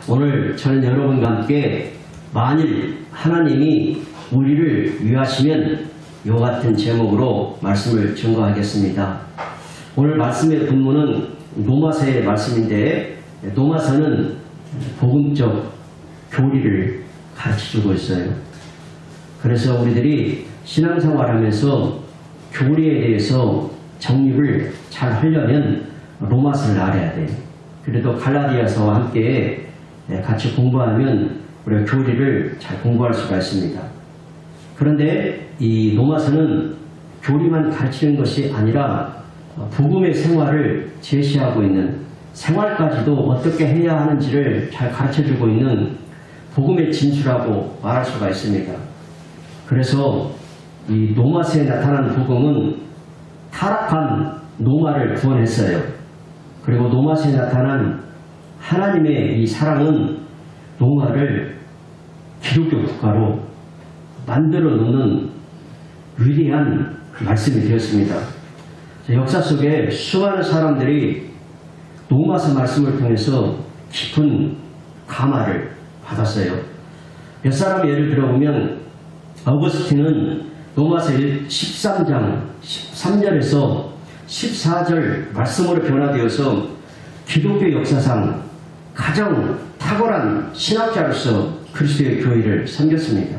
오늘 저는 여러분과 함께 만일 하나님이 우리를 위하시면 이와 같은 제목으로 말씀을 증거하겠습니다. 오늘 말씀의 본문은 로마서의 말씀인데 로마서는 복음적 교리를 가르쳐주고 있어요. 그래서 우리들이 신앙생활하면서 교리에 대해서 정립을 잘 하려면 로마서를 알아야 돼요. 그래도 갈라디아서와 함께 같이 공부하면 우리가 교리를 잘 공부할 수가 있습니다. 그런데 이 로마서는 교리만 가르치는 것이 아니라 복음의 생활을 제시하고 있는 생활까지도 어떻게 해야 하는지를 잘 가르쳐주고 있는 복음의 진수라고 말할 수가 있습니다. 그래서 이 로마서에 나타난 복음은 타락한 노마를 구원했어요. 그리고 로마서에 나타난 하나님의 이 사랑은 노마를 기독교 국가로 만들어 놓는 위대한 말씀이 되었습니다. 역사 속에 수많은 사람들이 로마서 말씀을 통해서 깊은 감화를 받았어요. 몇 사람 예를 들어보면 어거스틴은 로마서 13장 13절에서 14절 말씀으로 변화되어서 기독교 역사상 가장 탁월한 신학자로서 그리스도의 교회를 섬겼습니다.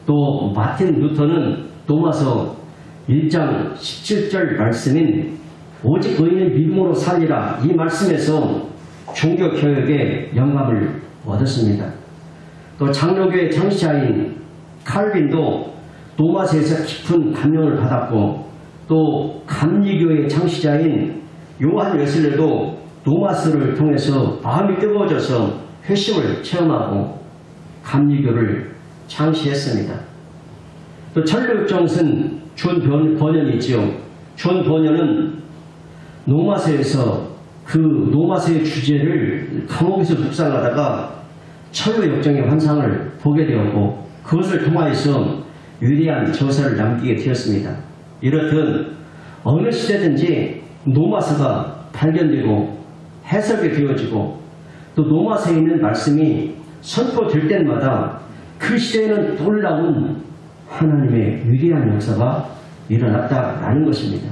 또 마틴 루터는 로마서 1장 17절 말씀인 오직 의인은 믿음으로 살리라 이 말씀에서 종교개혁에 영감을 얻었습니다. 또 장로교의 창시자인 칼빈도 로마서에서 깊은 감명을 받았고 또 감리교의 창시자인 요한 웨슬레도 로마서를 통해서 마음이 뜨거워져서 회심을 체험하고 감리교를 창시했습니다. 또 천류정슨 존 번연이지요. 존 번연은 로마서에서 그 로마서의 주제를 감옥에서 묵상하다가 천류 역정의 환상을 보게 되었고 그것을 통하여서 위대한 저서를 남기게 되었습니다. 이렇듯 어느 시대든지 로마서가 발견되고 해석이 되어지고 또 로마서에 있는 말씀이 선포될 때마다 그 시대에는 놀라운 하나님의 위대한 역사가 일어났다라는 것입니다.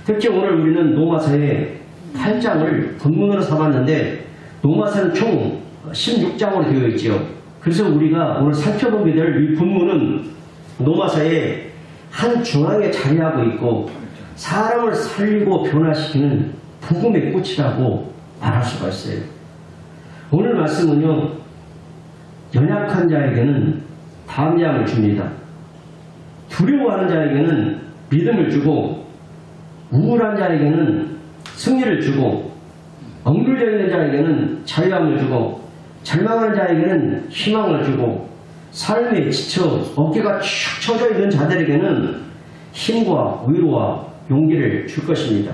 특히 오늘 우리는 로마서의 8장을 본문으로 삼았는데 로마서는 총 16장으로 되어 있죠. 그래서 우리가 오늘 살펴보게 될 이 본문은 로마서의 한 중앙에 자리하고 있고 사람을 살리고 변화시키는 복음의 꽃이라고 말할 수가 있어요. 오늘 말씀은요, 연약한 자에게는 담대함을 줍니다. 두려워하는 자에게는 믿음을 주고 우울한 자에게는 승리를 주고 억눌려 있는 자에게는 자유함을 주고 절망하는 자에게는 희망을 주고 삶에 지쳐 어깨가 축 처져 있는 자들에게는 힘과 위로와 용기를 줄 것입니다.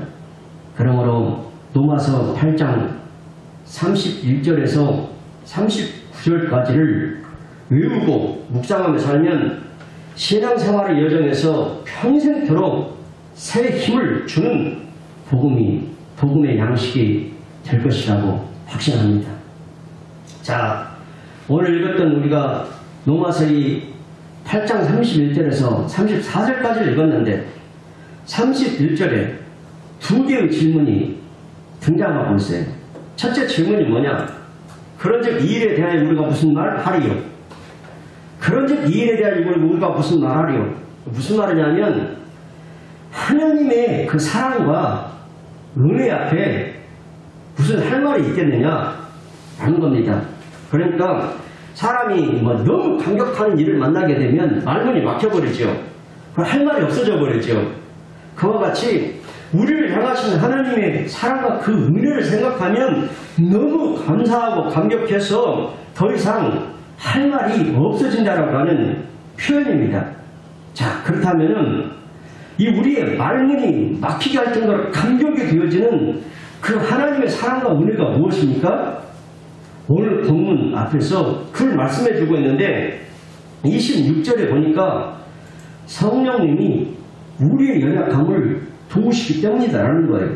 그러므로 로마서 8장 31절에서 39절까지를 외우고 묵상하며 살면 신앙생활의 여정에서 평생토록 새 힘을 주는 복음의 양식이 될 것이라고 확신합니다. 자, 오늘 읽었던 우리가 로마서의 8장 31절에서 34절까지를 읽었는데 31절에 두 개의 질문이 등장하고 있어요. 첫째 질문이 뭐냐? 그런즉 이 일에 대하여 우리가 무슨 말 하리요? 그런즉 이 일에 대하여 우리가 무슨 말 하리요? 무슨 말이냐면 하나님의 그 사랑과 은혜 앞에 무슨 할 말이 있겠느냐? 라는 겁니다. 그러니까 사람이 너무 감격하는 일을 만나게 되면 말문이 막혀버리죠. 할 말이 없어져 버리죠. 그와 같이 우리를 향하시는 하나님의 사랑과 그 은혜를 생각하면 너무 감사하고 감격해서 더 이상 할 말이 없어진다라고 하는 표현입니다. 자, 그렇다면은 이 우리의 말문이 막히게 할 정도로 감격이 되어지는 그 하나님의 사랑과 은혜가 무엇입니까? 오늘 본문 앞에서 그걸 말씀해 주고 있는데 26절에 보니까 성령님이 우리의 연약함을 도우시기 때문이다라는 거예요.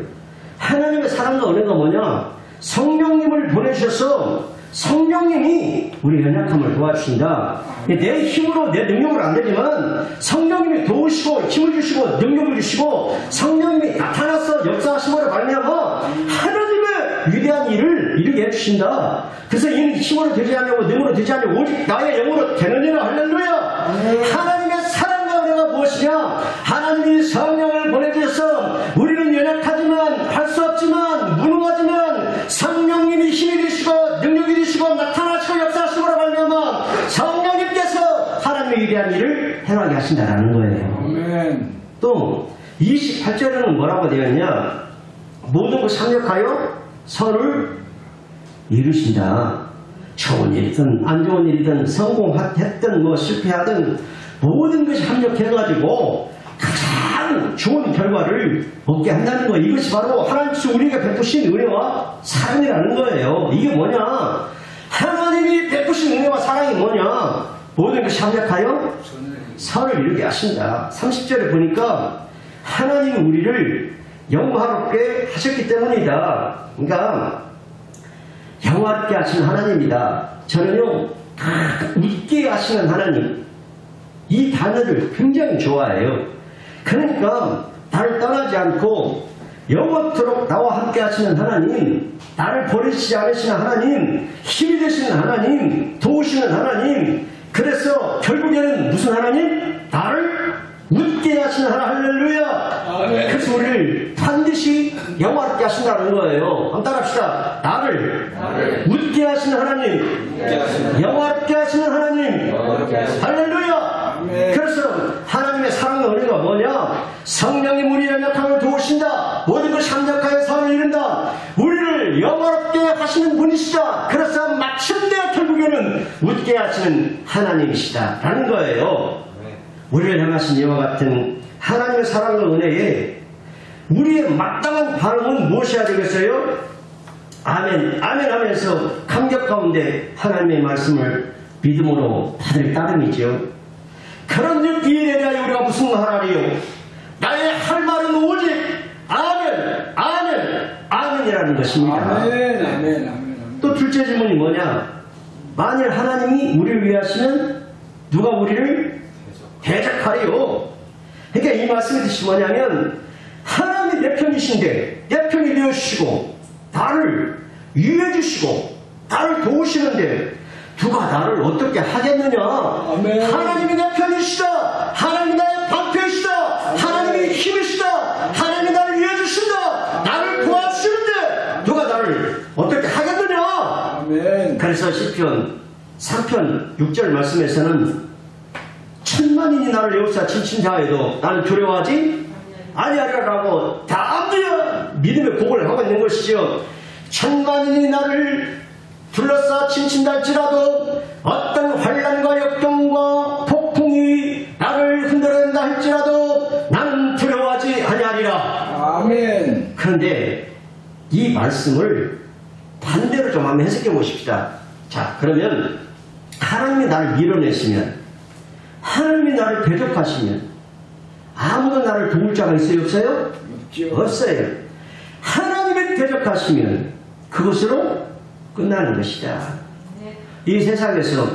하나님의 사랑과 은혜가 뭐냐? 성령님을 보내주셔서 성령님이 우리 연약함을 도와주신다. 내 힘으로 내 능력으로 안 되지만 성령님이 도우시고 힘을 주시고 능력을 주시고 성령님이 나타나서 역사하심으로 말미암아 하나님의 위대한 일을 이루게 해주신다. 그래서 이는 힘으로 되지 않냐고 능으로 되지 않냐고 오직 나의 영으로 되느니라. 할렐루야. 하나님의 사랑과 은혜가 무엇이냐? 하나님이 성령을 보내주셔서 우리는 연약하지만 할 수 없지만 무능하지만 성령님이 힘이 되시고 능력이 되시고 나타나시고 역사하시므로 말미암아 성령님께서 하나님의 위대한 일을 행하게 하신다라는 거예요. 아멘. 또 28절에는 뭐라고 되어 있냐? 모든 것 상력하여 선을 이루신다. 좋은 일이든 안 좋은 일이든 성공했든 뭐 실패하든 모든 것이 합력해가지고 가장 좋은 결과를 얻게 한다는 거예요. 이것이 바로 하나님께서 우리에게 베푸신 은혜와 사랑이라는 거예요. 이게 뭐냐? 하나님이 베푸신 은혜와 사랑이 뭐냐? 모든 것이 합력하여 선을 이루게 하신다. 30절에 보니까 하나님이 우리를 영화롭게 하셨기 때문이다. 그러니까 영화롭게 하신 하나님이다. 저는요, 웃게 하시는 하나님, 이 단어를 굉장히 좋아해요. 그러니까 나를 떠나지 않고 영원토록 나와 함께 하시는 하나님, 나를 버리시지 않으시는 하나님, 힘이 되시는 하나님, 도우시는 하나님. 그래서 결국에는 무슨 하나님? 나를 웃게 하시는 하나님. 할렐루야. 그래서 우리를 반드시 영화롭게 하신다는 거예요. 한번 따라합시다. 나를 웃게 하시는 하나님, 영화롭게 하시는 하나님. 할렐루야. 그래서 하나님의 사랑과 은혜가 뭐냐? 성령님 우리 연약함을 도우신다. 모든 것이 합력하여 선을 이룬다. 우리를 영화롭게 하시는 분이시다. 그래서 마침내 결국에는 웃게 하시는 하나님이시다 라는 거예요. 우리를 향하신 이와 같은 하나님의 사랑과 은혜에 우리의 마땅한 반응은 무엇이어야 되겠어요? 아멘, 아멘 하면서 감격 가운데 하나님의 말씀을 믿음으로 받을 따름이죠. 그런 일에 대하여 우리가 무슨 말하리요? 나의 할 말은 오직 아멘, 아멘, 아멘이라는 것입니다. 아멘, 아멘, 아멘. 또 둘째 질문이 뭐냐? 만일 하나님이 우리를 위하시면 누가 우리를 대적하리요? 그러니까 이 말씀의 뜻이 뭐냐면 하나님이 내 편이신데 내 편이 되어주시고 나를 위해 주시고 나를 도우시는데 누가 나를 어떻게 하겠느냐? 아멘. 하나님이 내 편이시다. 하나님이 나의 방패이시다. 하나님이 힘이시다. 하나님이 나를 위해 주신다. 나를 도와주시는데 누가 나를 어떻게 하겠느냐? 아멘. 그래서 시편 3편 6절 말씀에서는 천만인이 나를 에워싸 진친자에도 나는 두려워하지 아니하리라고 다 믿음의 고백을 하고 있는 것이죠. 천만인이 나를 둘러싸 침친달지라도 어떤 환난과 역경과 폭풍이 나를 흔들어낸다 할지라도 나는 두려워하지 아니하리라. 아멘. 그런데 이 말씀을 반대로 좀 한번 해석해 보십시다. 자, 그러면 하나님이 나를 밀어내시면, 하나님이 나를 대적하시면 아무도 나를 도울 자가 있어요? 없어요? 없어요. 하나님이 대적하시면 그것으로 끝나는 것이다. 이 세상에서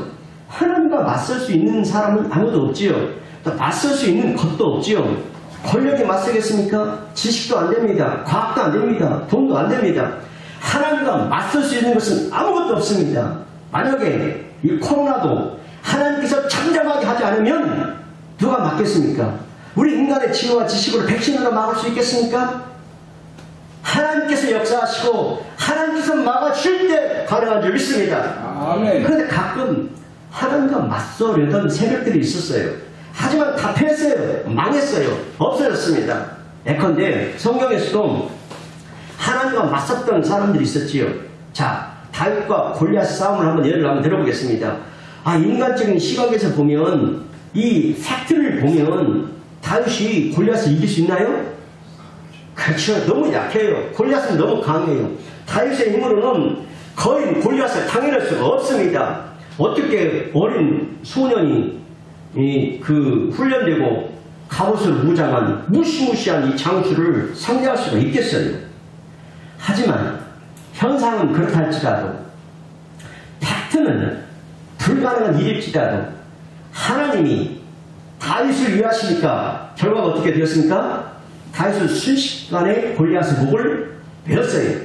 하나님과 맞설 수 있는 사람은 아무도 없지요. 또 맞설 수 있는 것도 없지요. 권력이 맞서겠습니까? 지식도 안 됩니다. 과학도 안 됩니다. 돈도 안 됩니다. 하나님과 맞설 수 있는 것은 아무것도 없습니다. 만약에 이 코로나도 하나님께서 잠잠하게 하지 않으면 누가 막겠습니까? 우리 인간의 지혜와 지식으로 백신으로 막을 수 있겠습니까? 하나님께서 역사하시고 하나님께서 막아주실 때 가능한 줄 믿습니다. 아멘. 그런데 가끔 하나님과 맞서려던 세력들이 있었어요. 하지만 다 패했어요. 망했어요. 없어졌습니다. 예컨대 성경에서도 하나님과 맞섰던 사람들이 있었지요. 자, 다윗과 골리앗 싸움을 한번 예를 한번 들어보겠습니다. 인간적인 시각에서 보면 이 팩트를 보면 다윗이 골리앗을 이길 수 있나요? 그렇죠. 너무 약해요. 골리앗은 너무 강해요. 다윗의 힘으로는 거의 골리앗을 당해낼 수가 없습니다. 어떻게 어린 소년이 훈련되고 갑옷으로 무장한 무시무시한 이 장수를 상대할 수가 있겠어요. 하지만 현상은 그렇다 할지라도, 팩트는 불가능한 일일지라도 하나님이 다윗을 위하시니까 결과가 어떻게 되었습니까? 다윗은 순식간에 골리앗의 목을 베었어요.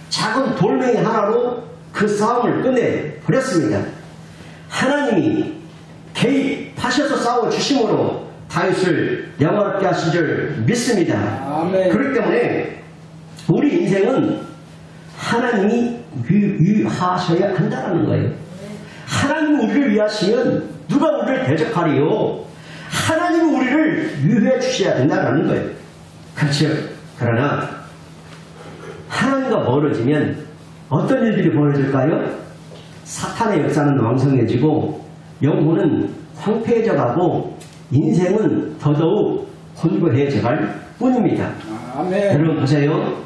작은 돌멩이 하나로 그 싸움을 끝내버렸습니다. 하나님이 개입하셔서 싸워주심으로 다윗을 영화롭게 하신 줄 믿습니다. 아멘. 그렇기 때문에 우리 인생은 하나님이 위하셔야 한다는 거예요. 하나님이 우리를 위하시면 누가 우리를 대적하리요? 하나님이 우리를 위해 주셔야 된다는 거예요. 그렇죠. 그러나 하나님과 멀어지면 어떤 일들이 벌어질까요? 사탄의 역사는 왕성해지고 영혼은 황폐해져가고 인생은 더더욱 혼고해져갈 뿐입니다. 아멘. 여러분 보세요.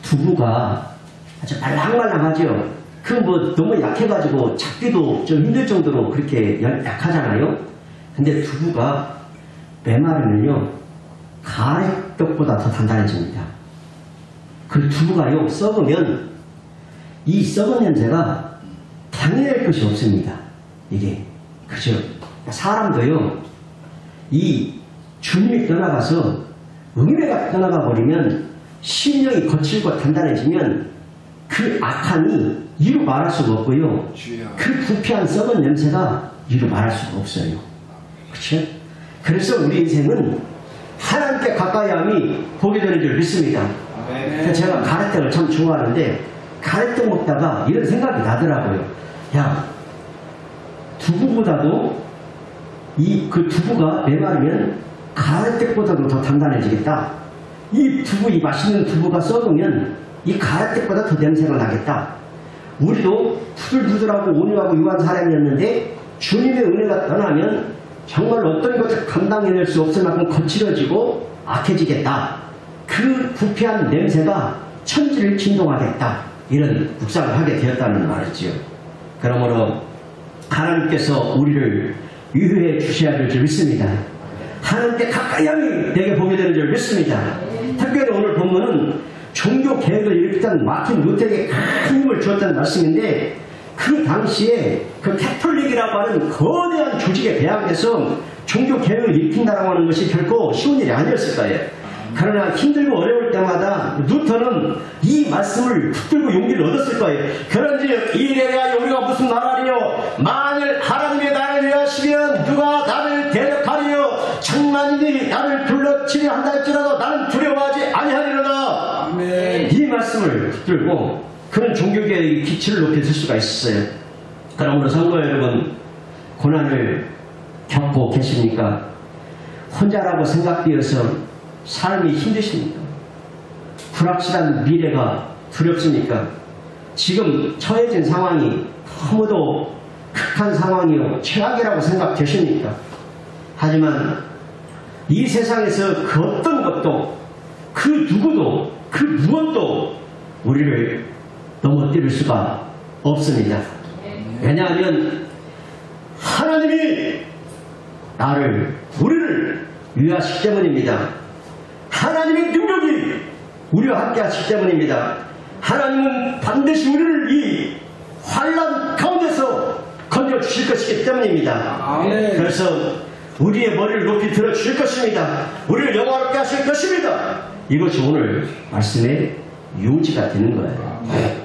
두부가 아주 말랑말랑하죠. 그 뭐 너무 약해가지고 잡기도 좀 힘들 정도로 그렇게 약하잖아요. 근데 두부가 메마르면요 가래떡보다 더 단단해집니다. 그 두부가요 썩으면 이 썩은 냄새가 당해낼 것이 없습니다. 이게 그죠? 사람도요 이 주님이 떠나가서 은혜가 떠나가 버리면 심령이 거칠고 단단해지면 그 악함이 이루 말할 수가 없고요. 그 부패한 썩은 냄새가 이루 말할 수가 없어요. 그렇죠? 그래서 우리 인생은 하나님께 가까이함이 복이 되는 줄 믿습니다. 제가 가래떡을 참 좋아하는데 가래떡 먹다가 이런 생각이 나더라고요. 야, 두부보다도 그 두부가 메마르면 가래떡보다도 더 단단해지겠다. 이 맛있는 두부가 썩으면 이 가래떡보다 더 냄새가 나겠다. 우리도 푸들푸들하고 온유하고 유한 사람이었는데 주님의 은혜가 떠나면 정말 어떤 것을 감당해낼 수 없을 만큼 거칠어지고 악해지겠다. 그 부패한 냄새가 천지를 진동하겠다. 이런 묵상을 하게 되었다는 말이지요. 그러므로 하나님께서 우리를 유효해 주셔야 될 줄 믿습니다. 하나님께 가까이 함이 내게 보게 되는 줄 믿습니다. 특별히 오늘 본문은 종교 개혁을 일으켰던 마틴 루터에게 큰 힘을 주었다는 말씀인데 그 당시에 그 캐톨릭이라고 하는 거대한 조직에 배합해서 종교 개혁을 일으킨다고 하는 것이 결코 쉬운 일이 아니었을 거예요. 그러나 힘들고 어려울 때마다 루터는 이 말씀을 붙들고 용기를 얻었을 거예요. 그런지 이에 대하여 우리가 무슨 말하리요? 만일 하나님이 나를 위하시면 누가 나를 대적하리요? 천만인이 나를 둘러치려 한다 할지라도 나는 두려워하지 아니하리로다. 아멘. 이 말씀을 붙들고 그런 종교개혁의 기치를 높여 줄 수가 있었어요. 그러므로 성도 여러분, 고난을 겪고 계십니까? 혼자라고 생각되어서 삶이 힘드십니까? 불확실한 미래가 두렵습니까? 지금 처해진 상황이 너무도 극한 상황이요 최악이라고 생각되십니까? 하지만 이 세상에서 그 어떤 것도 그 누구도 그 무엇도 우리를 넘어뜨릴 수가 없습니다. 왜냐하면 하나님이 우리를 위하시기 때문입니다. 하나님의 능력이 우리와 함께 하시기 때문입니다. 하나님은 반드시 우리를 이 환난 가운데서 건져주실 것이기 때문입니다. 아멘. 그래서 우리의 머리를 높이 들어주실 것입니다. 우리를 영화롭게 하실 것입니다. 이것이 오늘 말씀의 요지가 되는 거예요.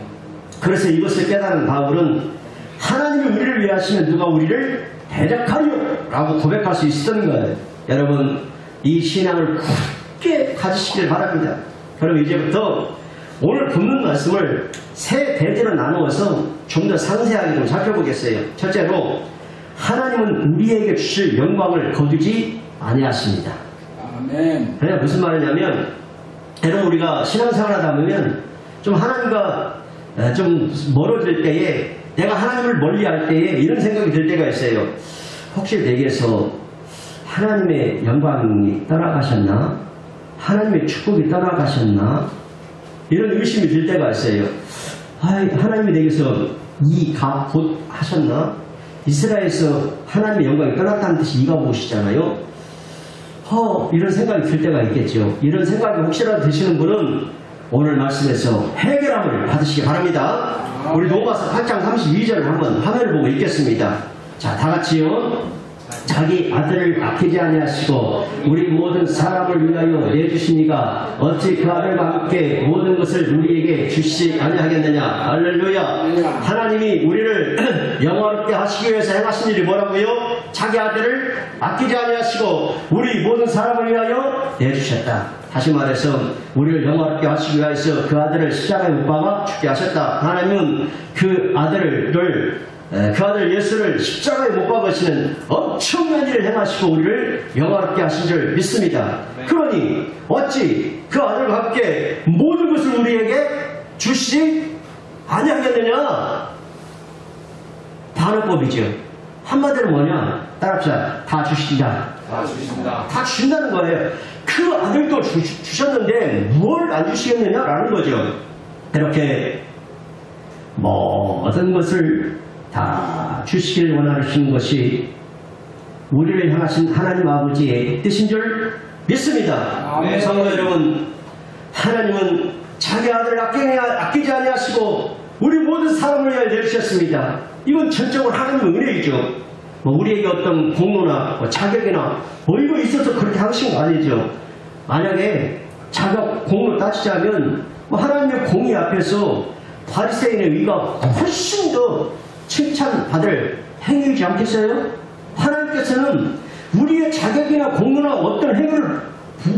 그래서 이것을 깨달은 바울은 하나님이 우리를 위하시면 누가 우리를 대적하리요? 라고 고백할 수 있었던 거예요. 여러분, 이 신앙을 굳게 가지시길 바랍니다. 그럼 이제부터 오늘 본문 말씀을 세 대대로 나누어서 좀 더 상세하게 좀 살펴보겠어요. 첫째로, 하나님은 우리에게 주실 영광을 거두지 아니하십니다. 아멘. 그냥 무슨 말이냐면, 여러분 우리가 신앙생활 하다 보면 좀 하나님과 좀 멀어질 때에 내가 하나님을 멀리할 때에 이런 생각이 들 때가 있어요. 혹시 내게서 하나님의 영광이 떠나가셨나? 하나님의 축복이 떠나가셨나? 이런 의심이 들 때가 있어요. 하나님이 내게서 이 가 곧 하셨나? 이스라엘에서 하나님의 영광이 떠났다는 뜻이 이가 무엇이잖아요. 이런 생각이 들 때가 있겠죠. 이런 생각이 혹시라도 드시는 분은 오늘 말씀에서 해결함을 받으시기 바랍니다. 우리 로마서 8장 32절을 한번 화면을 보고 읽겠습니다. 자, 다 같이요. 자기 아들을 아끼지 아니하시고 우리 모든 사람을 위하여 내주시니가 어찌 그 아들과 함께 모든 것을 우리에게 주시지 아니하겠느냐. 할렐루야. 하나님이 우리를 영화롭게 하시기 위해서 행하신 일이 뭐라고요? 자기 아들을 아끼지 아니하시고 우리 모든 사람을 위하여 내주셨다. 다시 말해서 우리를 영화롭게 하시기 위해서 그 아들을 십자가에 못 박아 죽게 하셨다. 하나님은 그 아들 예수를 십자가에 못 박으시는 엄청난 일을 행하시고 우리를 영화롭게 하신 줄 믿습니다. 그러니 어찌 그 아들과 함께 모든 것을 우리에게 주시지 아니하겠느냐. 반응법이죠. 한마디로 뭐냐? 따라합시다. 다 주신다. 다 주신다. 다 주신다는 거예요. 그 아들도 주셨는데 뭘 안 주시겠느냐라는 거죠. 이렇게 모든 것을 다 주시길 원하시는 것이 우리를 향하신 하나님 아버지의 뜻인 줄 믿습니다. 성도 여러분, 하나님은 자기 아들을 아끼지 아니하시고 우리 모든 사람을 위하여 내주셨습니다. 이건 전적으로 하나님의 은혜이죠. 우리에게 어떤 공로나 자격이나 이거 있어서 그렇게 하신 거 아니죠. 만약에 자격, 공로 따지자면 하나님의 공의 앞에서 바리새인의 의가 훨씬 더 칭찬받을 행위이지 않겠어요? 하나님께서는 우리의 자격이나 공로나 어떤 행위를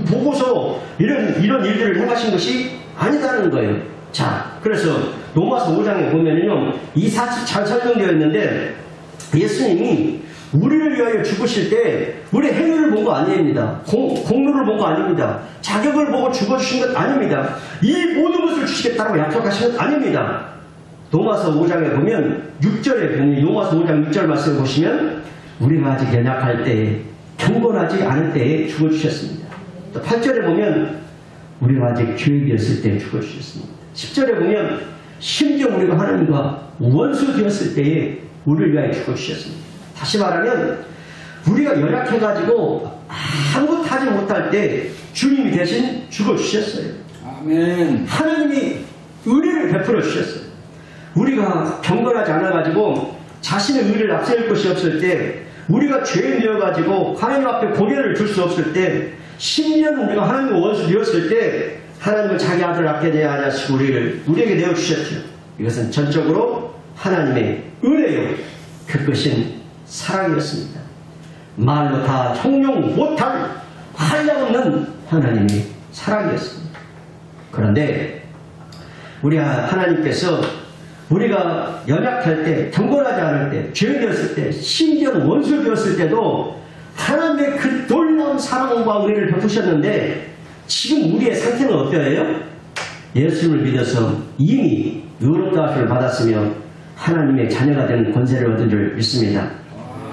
보고서 이런 일들을 행하신 것이 아니다는 거예요. 자, 그래서 로마서 5장에 보면은요, 이 사실 잘 설명되어 있는데 예수님이 우리를 위하여 죽으실 때 우리 행위를 본 거 아닙니다. 공로를 본 거 아닙니다. 자격을 보고 죽어주신 것 아닙니다. 이 모든 것을 주시겠다고 약속하신 것 아닙니다. 로마서 5장에 보면 6절에 보면 로마서 5장 6절 말씀을 보시면 우리가 아직 연약할 때 경건하지 않을 때에 죽어주셨습니다. 또 8절에 보면 우리가 아직 죄인이었을 때 죽어주셨습니다. 10절에 보면 심지어 우리가 하나님과 원수 되었을 때에 우리를 위하여 죽어주셨습니다. 다시 말하면 우리가 연약해가지고 아무것도 하지 못할 때 주님이 대신 죽어주셨어요. 아멘. 하나님이 은혜를 베풀어 주셨어요. 우리가 경건하지 않아가지고 자신의 의를 앞세울 것이 없을 때, 우리가 죄인되어가지고 하나님 앞에 고개를 들 수 없을 때, 10년 우리가 하나님과 원수 되었을 때 하나님은 자기 아들을 아끼지 아니하시고 우리에게 내어주셨죠. 이것은 전적으로 하나님의 은혜요, 그것은 사랑이었습니다. 말로 다 형용 못할 한량없는 하나님의 사랑이었습니다. 그런데 우리 하나님께서 우리가 연약할 때, 경건하지 않을 때, 죄인 되었을 때, 심지어는 원수 되었을 때도 하나님의 그 놀라운 사랑과 은혜를 베푸셨는데, 지금 우리의 상태는 어떠해요? 예수님을 믿어서 이미 의롭다 하심을 받았으며 하나님의 자녀가 되는 권세를 얻은 줄 믿습니다.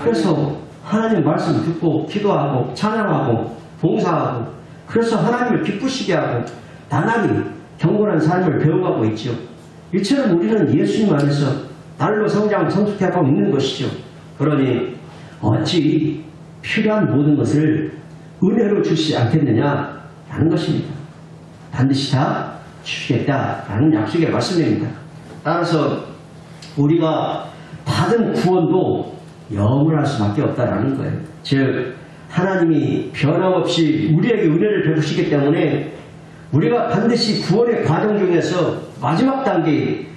그래서 하나님 말씀 듣고 기도하고 찬양하고 봉사하고, 그래서 하나님을 기쁘시게 하고 나날이 경건한 삶을 배워가고 있죠. 이처럼 우리는 예수님 안에서 날로 성장 성숙해가고 있는 것이죠. 그러니 어찌 필요한 모든 것을 은혜로 주시지 않겠느냐라는 것입니다. 반드시 다 주시겠다라는 약속의 말씀입니다. 따라서 우리가 받은 구원도 영원할 수밖에 없다라는 거예요. 즉 하나님이 변함없이 우리에게 은혜를 베푸시기 때문에 우리가 반드시 구원의 과정 중에서 마지막 단계,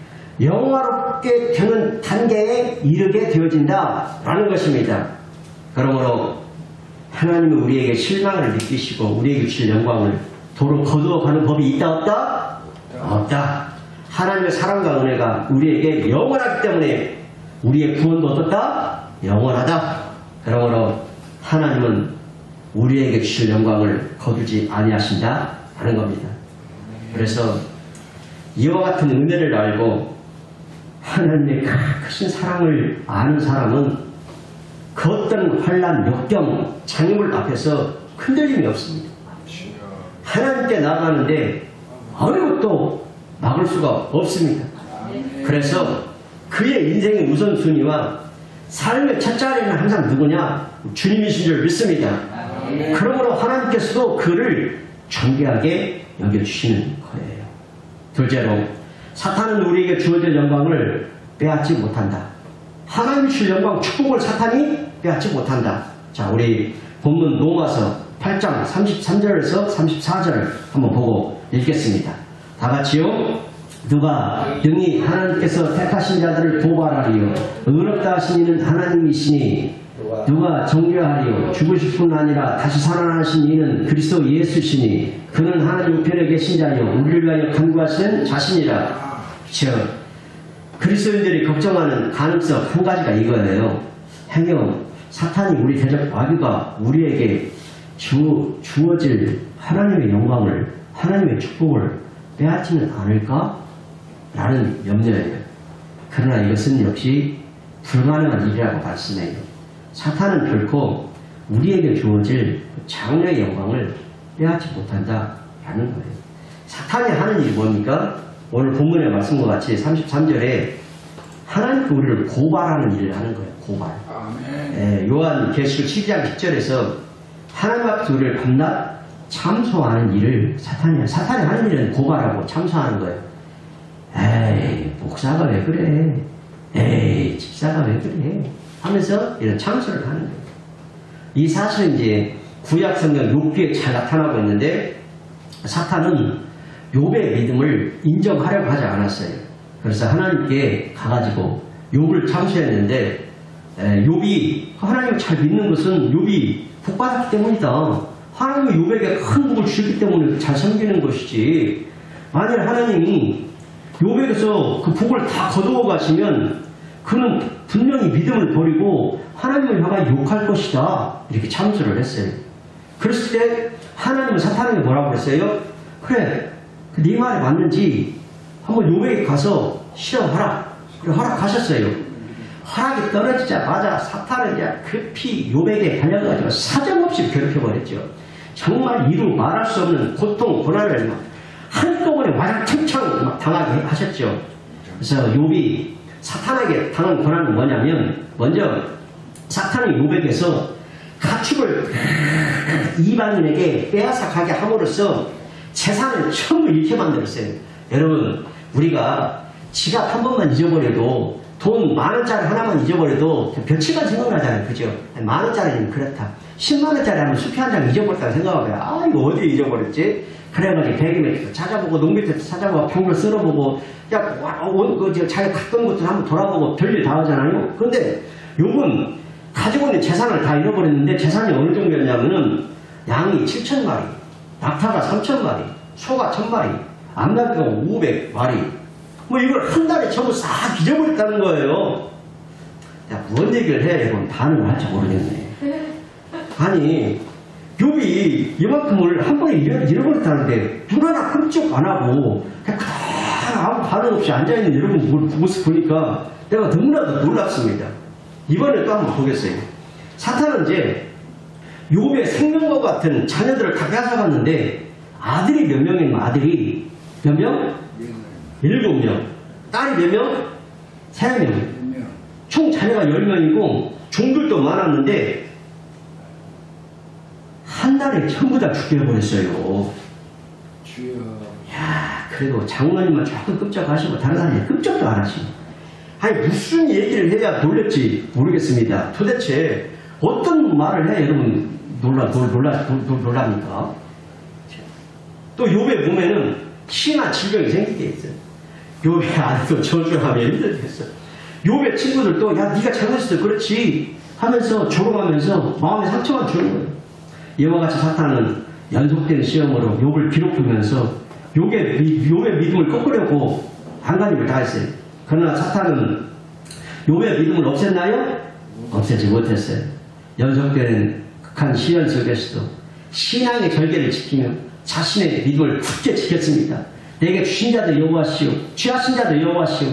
영화롭게 되는 단계에 이르게 되어진다라는 것입니다. 그러므로 하나님은 우리에게 실망을 느끼시고 우리에게 주실 영광을 도로 거두어가는 법이 있다 없다? 없다. 하나님의 사랑과 은혜가 우리에게 영원하기 때문에 우리의 구원도 어떻다? 영원하다. 그러므로 하나님은 우리에게 주실 영광을 거두지 아니하신다 하는 겁니다. 그래서 이와 같은 은혜를 알고 하나님의 크신 사랑을 아는 사람은 그 어떤 환난, 역경, 장애물 앞에서 흔들림이 없습니다. 하나님께 나아가는데 아무것도 막을 수가 없습니다. 그래서 그의 인생의 우선순위와 삶의 첫 자리는 항상 누구냐? 주님이신 줄 믿습니다. 그러므로 하나님께서도 그를 존귀하게 여겨주시는 거예요. 둘째로, 사탄은 우리에게 주어질 영광을 빼앗지 못한다. 하나님이 줄 영광, 축복을 사탄이 빼앗지 못한다. 자, 우리 본문 로마서 8장 33절에서 34절을 한번 보고 읽겠습니다. 다 같이요. 누가 능히 하나님께서 택하신 자들을 고발하리요. 의롭다 하신 이는 하나님이시니 누가 정죄하리요. 죽으실 뿐 아니라 다시 살아나신 이는 그리스도 예수시니 그는 하나님 우편에 계신 자요 우리를 위하여 간구하시는 자신이라. 즉 그리스도인들이 걱정하는 가능성 한 가지가 이거예요. 행여 사탄이 우리 대적 마귀가 우리에게 주어질 하나님의 영광을, 하나님의 축복을 빼앗지는 않을까? 라는 염려예요. 그러나 이것은 역시 불가능한 일이라고 말씀해요. 사탄은 결코 우리에게 주어질 장래의 영광을 빼앗지 못한다라는 거예요. 사탄이 하는 일이 뭡니까? 오늘 본문의 말씀과 같이 33절에 하나님께 우리를 고발하는 일을 하는 거예요. 고발. 요한 계시록 12장 10절에서 하나님 앞에서 우리를 밤낮 참소하는 일을 사탄이 하는 일은 고발하고 참소하는 거예요. 에이, 목사가 왜 그래? 에이, 집사가 왜 그래? 하면서 이런 참소를 하는 거예요. 이 사실은 이제 구약 성경 욥기에 잘 나타나고 있는데 사탄은 욥의 믿음을 인정하려고 하지 않았어요. 그래서 하나님께 가가지고 욥을 참소했는데 욥이 하나님을 잘 믿는 것은 욥이 복받았기 때문이다. 하나님이 욥에게 큰 복을 주셨기 때문에 잘 섬기는 것이지. 만일 하나님이 욥에게서 그 복을 다 거두어 가시면 그는 분명히 믿음을 버리고 하나님을 향하여 욕할 것이다. 이렇게 참소를 했어요. 그랬을 때 하나님은 사탄에게 뭐라고 그랬어요? 그래, 네 말이 맞는지 한번 욥에게 가서 시험하라. 그리고 허락하셨어요. 허락이 떨어지자마자 사탄은 이제 급히 욥에게 달려가지고 사정없이 괴롭혀버렸죠. 정말 이루 말할 수 없는 고통, 고난을 막 한꺼번에 와장창창 막 당하게 하셨죠. 그래서 욥이 사탄에게 당한 고난은 뭐냐면, 먼저 사탄이 욥에게서 가축을 이방인에게 빼앗아 가게 함으로써 재산을 전부 잃게 만들었어요. 여러분, 우리가 지갑 한 번만 잊어버려도, 돈 10,000원짜리 하나만 잊어버려도 며칠간 생각나잖아요. 그죠? 10,000원짜리는 그렇다. 10만원짜리 하면 수피 한 장 잊어버렸다고 생각하고요. 아, 이거 어디에 잊어버렸지? 그래가지고 베개밑에서 찾아보고, 농밑에서 찾아보고, 병을 쓸어보고, 자기가 갔던 곳들 한번 돌아보고 별일 다 하잖아요. 그런데 요건 가지고 있는 재산을 다 잃어버렸는데, 재산이 어느 정도였냐면은 양이 7,000마리, 낙타가 3,000마리, 소가 1,000마리, 암나귀가 500마리, 뭐 이걸 한 달에 전부 싹 잊어버렸다는 거예요. 야, 뭔 얘기를 해야 여러분 반응을 할지 모르겠네. 아니, 욥이 이만큼을 한 번에 잃어버렸다는데 눈 하나 끔찍 안 하고 그냥 아무 반응 없이 앉아있는 여러분 모습 보니까 내가 너무나도 놀랍습니다. 이번에 또 한번 보겠어요. 사탄은 이제 욥의 생명과 같은 자녀들을 다 뺏어갔는데, 아들이 몇 명이면 아들이 몇 명? 7명. 딸이 몇 명? 3명. 총 자녀가 10명이고 종들도 많았는데 한 달에 전부 다 죽게 해버렸어요. 야, 그래도 장로님만 조금 끔찍하시고 다른 사람이 끔찍도 안 하시고. 아니, 무슨 얘기를 해야 놀랄지 모르겠습니다. 도대체 어떤 말을 해야 여러분 놀랍니까? 또 욥의 몸에는 희한한 질병이 생기게 있어요. 욥의 아내도 저주하며 힘들겠어. 욥의 친구들도 야, 네가 잘못했어, 그렇지 하면서 조롱하면서 마음에 상처만 주는 거예요. 이와 같이 사탄은 연속된 시험으로 욥을 괴롭히면서 욥의 믿음을 꺾으려고 한가님을 다했어요. 그러나 사탄은 욥의 믿음을 없앴나요? 없애지 못했어요. 연속되는 극한 시련 속에서도 신앙의 절개를 지키며 자신의 믿음을 굳게 지켰습니다. 내게 주신 자도 여호와시오, 취하신 자도 여호와시오,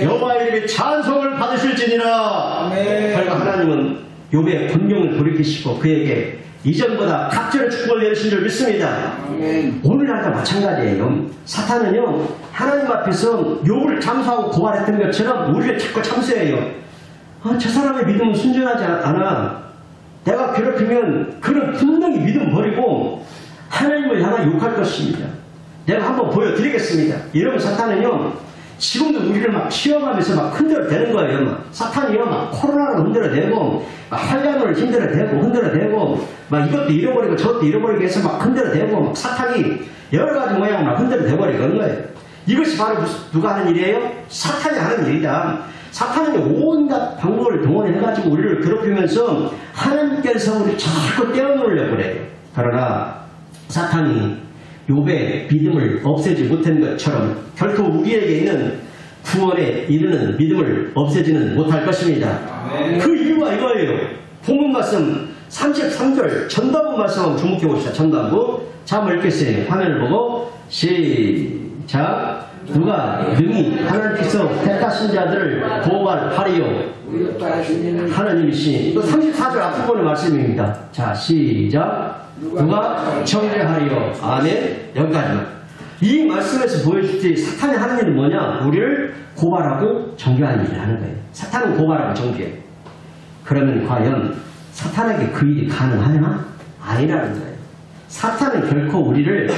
여호와 이름이 찬송을 받으실지니라. 결국 하나님은 욥의 본경을 돌이키시고 그에게 이전보다 각별한 축복을 내리신 줄 믿습니다. 오늘날과 마찬가지예요. 사탄은요, 하나님 앞에서 욥을 참소하고 고발했던 것처럼 우리를 자꾸 참소해요. 저 사람의 믿음은 순전하지 않아. 내가 괴롭히면 그는 분명히 믿음 버리고 욕할 것입니다. 내가 한번 보여드리겠습니다. 이러면 사탄은요, 지금도 우리를 막 시험하면서 막 흔들어대는 거예요. 막. 사탄이요, 막 코로나로 흔들어대고, 막 한량을 흔들어대고, 막 이것도 잃어버리고 저것도 잃어버리고 해서 막 흔들어대고, 막 사탄이 여러 가지 모양으로 막 흔들어대버리는 거예요. 이것이 바로 누가 하는 일이에요? 사탄이 하는 일이다. 사탄은 온갖 방법을 동원해가지고 우리를 괴롭히면서 하나님께서 우리를 자꾸 떼어놓으려고 그래요. 그러나 사탄이 욥의 믿음을 없애지 못한 것처럼 결코 우리에게 있는 구원에 이르는 믿음을 없애지는 못할 것입니다. 그 이유가 이거예요. 본문 말씀 33절 전반부 말씀 한번 주목해 봅시다. 전반부. 자, 한번 읽겠어요. 화면을 보고 시작. 누가 능히 하나님께서 택하신 자들을 고발하리요. 하나님이시니. 또 34절 앞부분의 말씀입니다. 자, 시작. 누가 정죄하리요. 아멘. 여기까지만. 이 말씀에서 보여줄지 사탄이 하는 일은 뭐냐? 우리를 고발하고 정죄하는 일을 하는 거예요. 사탄은 고발하고 정죄. 그러면 과연 사탄에게 그 일이 가능하냐? 아니라는 거예요. 사탄은 결코 우리를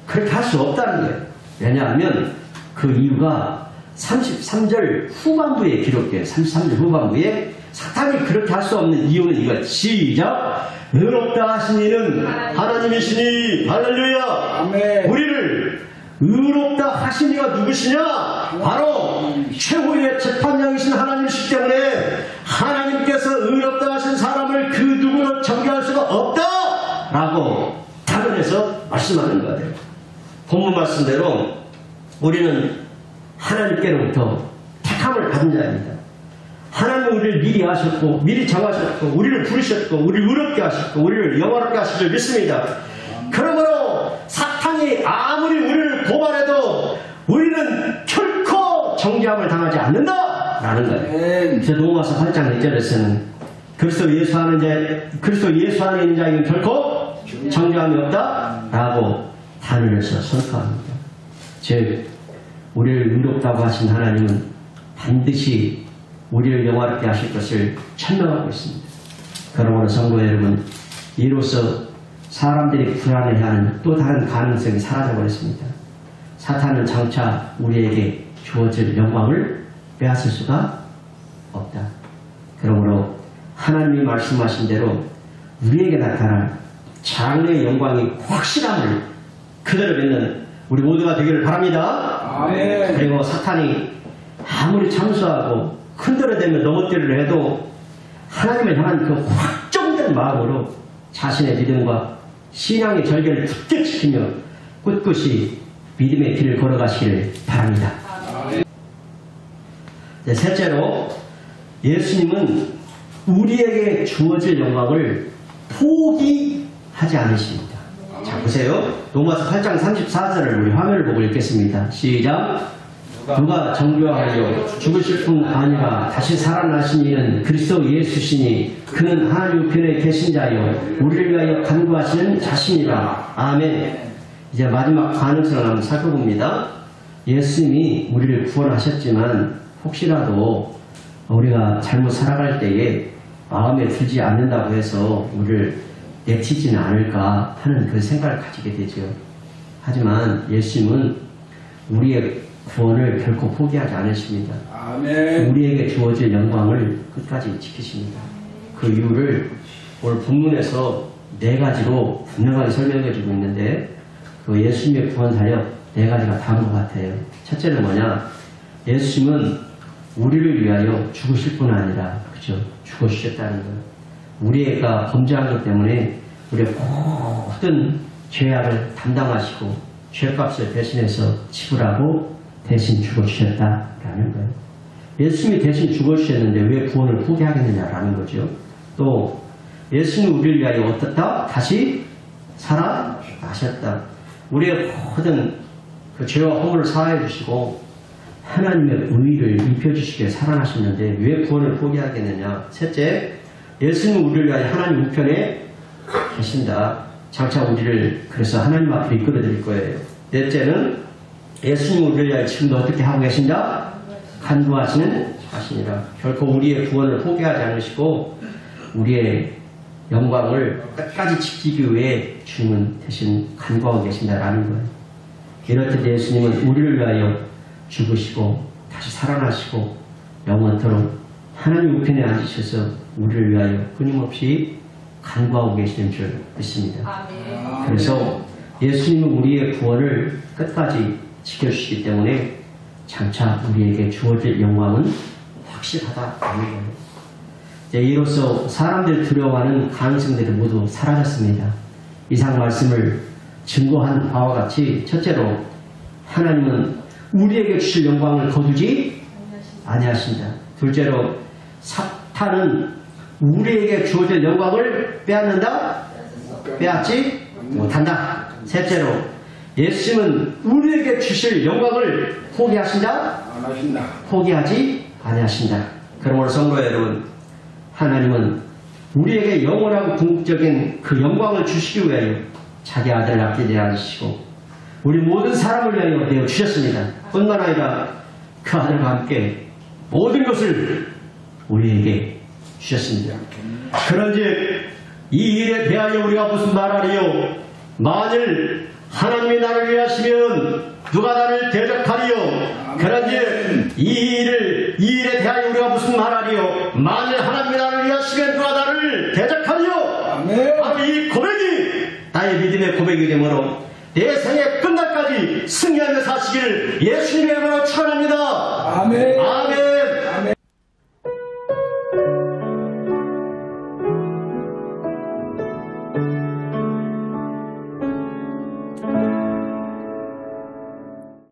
그렇게 할 수 없다는 거예요. 왜냐하면 그 이유가 33절 후반부에 기록돼요. 33절 후반부에 사탄이 그렇게 할 수 없는 이유는 이거예요. 시작. 의롭다 하신 이는 하나님이시니. 할렐루야. 아멘. 우리를 의롭다 하신 이가 누구시냐? 바로 최후의 재판장이신 하나님이시기 때문에 하나님께서 의롭다 하신 사람을 그 누구도 정죄할 수가 없다 라고 단언해서 말씀하는 거예요. 본문 말씀대로 우리는 하나님께로부터 택함을 받은 자입니다. 하나님은 우리를 미리 아셨고 미리 정하셨고 우리를 부르셨고 우리를 의롭게 하셨고 우리를 영화롭게 하실 줄 믿습니다. 그러므로 사탄이 아무리 우리를 고발해도 우리는 결코 정죄함을 당하지 않는다라는 거예요. 그래서 로마서 8장 1절에서는 그리스도 예수 안에 있는 자에게는 결코 정죄함이 없다라고 단언해서 선포합니다. 즉 우리를 의롭다고 하신 하나님은 반드시 우리를 영화롭게 하실 것을 천명하고 있습니다. 그러므로 성도 여러분, 이로써 사람들이 불안해하는 또 다른 가능성이 사라져버렸습니다. 사탄은 장차 우리에게 주어질 영광을 빼앗을 수가 없다. 그러므로 하나님이 말씀하신 대로 우리에게 나타난 장래의 영광이 확실함을 그대로 믿는 우리 모두가 되기를 바랍니다. 아멘. 그리고 사탄이 아무리 참수하고 흔들어대며 넘어뜨리려 해도 하나님을 향한 그 확정된 마음으로 자신의 믿음과 신앙의 절개를 굳게 지키며 꿋꿋이 믿음의 길을 걸어가시기를 바랍니다. 네, 셋째로 예수님은 우리에게 주어질 영광을 포기하지 않으십니다. 자, 보세요. 로마서 8장 34절을 우리 화면을 보고 읽겠습니다. 시작. 누가 정죄하여 죽으실 뿐 아니라 다시 살아나신 이는 그리스도 예수시니 그는 하나님 우편에 계신 자요 우리를 위하여 간구하시는 자신이라. 아멘. 이제 마지막 가능성을 한번 살펴봅니다. 예수님이 우리를 구원하셨지만 혹시라도 우리가 잘못 살아갈 때에 마음에 들지 않는다고 해서 우리를 내치지는 않을까 하는 그 생각을 가지게 되죠. 하지만 예수님은 우리의 구원을 결코 포기하지 않으십니다. 아멘. 우리에게 주어질 영광을 끝까지 지키십니다. 그 이유를 오늘 본문에서 4가지로 분명하게 설명해 주고 있는데 그 예수님의 구원 사역 4가지가 다른 것 같아요. 첫째는 뭐냐? 예수님은 우리를 위하여 죽으실 뿐 아니라 그죠? 죽어주셨다는 거예요. 우리가 범죄한 것 때문에 우리의 모든 죄악을 담당하시고 죄값을 대신해서 지불하고 대신 죽어주셨다라는 거예요. 예수님이 대신 죽어주셨는데 왜 구원을 포기하겠느냐라는 거죠. 또 예수님이 우리를 위하여 어떻다? 다시 살아나셨다. 우리의 모든 그 죄와 허물을 사하여 주시고 하나님의 의를 입혀주시기에 살아나셨는데 왜 구원을 포기하겠느냐. 셋째, 예수님은 우리를 위하여 하나님 우편에 계신다. 장차 우리를 그래서 하나님 앞으로 이끌어 드릴 거예요. 넷째는 예수님은 우리를 위하여 지금도 어떻게 하고 계신다? 간구하시는 자신이라. 결코 우리의 구원을 포기하지 않으시고 우리의 영광을 끝까지 지키기 위해 주님은 대신 간구하고 계신다라는 거예요. 이렇듯 예수님은 우리를 위하여 죽으시고 다시 살아나시고 영원토록 하나님 우편에 앉으셔서 우리를 위하여 끊임없이 간구하고 계시는 줄 믿습니다. 그래서 예수님은 우리의 구원을 끝까지 지켜주시기 때문에 장차 우리에게 주어질 영광은 확실하다는 거예요. 이로써 사람들 두려워하는 가능성들이 모두 사라졌습니다. 이상 말씀을 증거한 바와 같이 첫째로 하나님은 우리에게 주실 영광을 거두지 아니하신다. 둘째로 사탄은 우리에게 주어질 영광을 빼앗는다? 빼앗지 못한다. 셋째로 예수님은 우리에게 주실 영광을 포기하신다? 포기하지 아니하신다. 그러므로 성도 여러분, 하나님은 우리에게 영원하고 궁극적인 그 영광을 주시기 위하여 자기 아들을 아끼지 않으시고 우리 모든 사람을 위하여 내어 주셨습니다. 뿐만 아니라 그 아들과 함께 모든 것을 우리에게 주셨습니다. 그런즉 이 일에 대하여 우리가 무슨 말하리요? 만일 하나님이 나를 위하시면 누가 나를 대적하리요? 그런즉 이 일에 대하여 우리가 무슨 말하리요? 만일 하나님이 나를 위하시면 누가 나를 대적하리요? 바로 이 고백이 나의 믿음의 고백이 되므로 내 생의 끝날까지 승리하며 사시기를 예수님의 이름으로 축원합니다. 아멘.